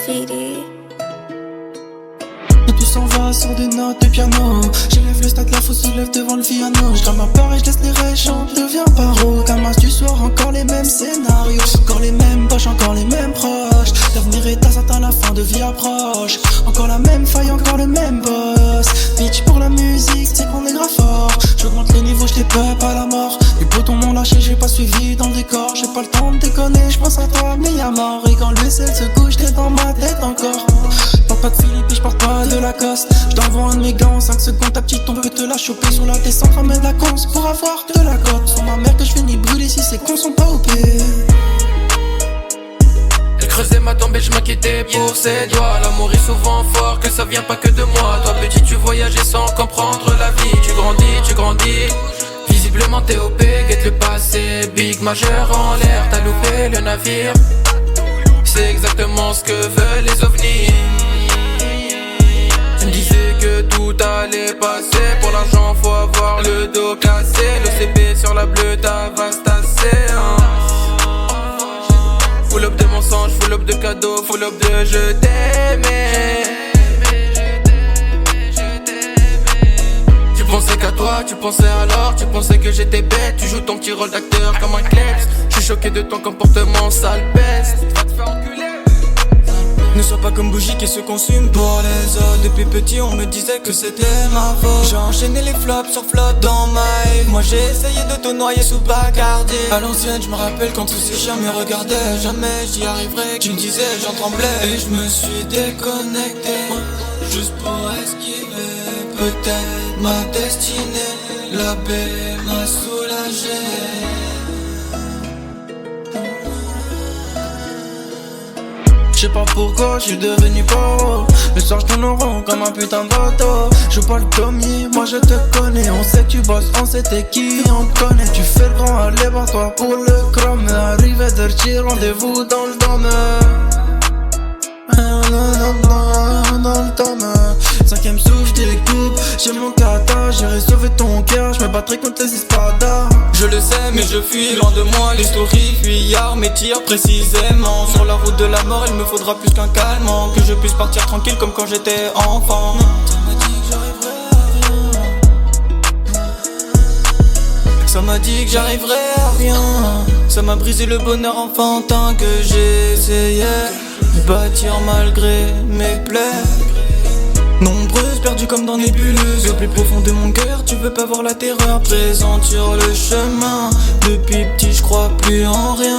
City. Et tout s'en va sur des notes de piano. J'élève le stade, la foule se lève devant le piano. J'grame ma part et j'laisse les réchants, deviens paro. Camas du soir, encore les mêmes scénarios. Encore les mêmes poches, encore les mêmes proches. L'avenir est incertain, la fin de vie approche. Encore la même faille, encore le même boss. Bitch pour la musique, c'est qu'on est grave fort. J'augmente les niveaux, j't'ai peuple à la mort. Les potons m'ont lâché, j'ai pas suivi dans le décor. J'ai pas le temps de déconner, j'pense à toi, mais y'a mort. Et quand le ciel se couche, t'es dans ma tête encore. Porte pas de Philippe et j'porte pas de Lacoste. J't'envoie un de mes gants en 5 secondes, ta petite tombe peut te la choper sur la descente. Ramène la conce pour avoir de la cote. Sur ma mère que j'finis brûler si ces cons sont pas OP. Elle creusait ma tombe et je m'inquiétais pour ses doigts. L'amour est souvent fort, que ça vient pas que de moi. Toi petit tu voyageais sans comprendre la vie. Tu grandis, visiblement t'es OP. Guette le passé, big majeur en l'air. T'as loupé le navire. C'est exactement ce que veulent les ovnis. Tu me disais que tout allait passer. Pour l'argent faut avoir le dos cassé. L'OCP sur la bleue, ta va se tasser, hein. Full up de mensonges, full up de cadeaux, full up de je t'aimais. Tu pensais qu'à toi, tu pensais alors, tu pensais que j'étais bête. Tu joues ton petit rôle d'acteur comme un kleps. Je suis choqué de ton comportement, sale peste. Va te faire enculer. Ne sois pas comme bougie qui se consume pour les autres. Depuis petit on me disait que c'était ma faute. J'ai enchaîné les flops sur flops dans ma life. Moi j'ai essayé de te noyer sous Bacardi. À l'ancienne je me rappelle quand tous ces chiens me regardaient. Jamais j'y arriverais, tu me disais j'en tremblais. Et je me suis déconnecté juste pour esquiver peut-être ma destinée. La paix m'a soulagé. Je sais pas pourquoi je suis devenu pauvre. Le soir je tourne en rond comme un putain de bateau. Je joue pas le Tommy, moi je te connais. On sait que tu bosses, on sait t'es qui, on te connaît. Tu fais le grand, allez par toi pour le chrome. Arrivé dirty, rendez-vous dans le dôme. Dans le tome. Cinquième souffle, je découpe. J'ai mon kata, j'irai sauver ton cœur. Je me battrai contre les espadas. Je le sais mais je fuis loin de moi les stories. Fuyards mes tirs précisément. Sur la route de la mort il me faudra plus qu'un calmant. Que je puisse partir tranquille comme quand j'étais enfant. Ça m'a dit que j'arriverais à rien. Ça m'a brisé le bonheur enfantin que j'essayais de bâtir malgré mes plaies. Nombreuses, perdues comme dans nébuleuses. Au plus profond de mon cœur, tu veux pas voir la terreur présente sur le chemin. Depuis petit, je crois plus en rien.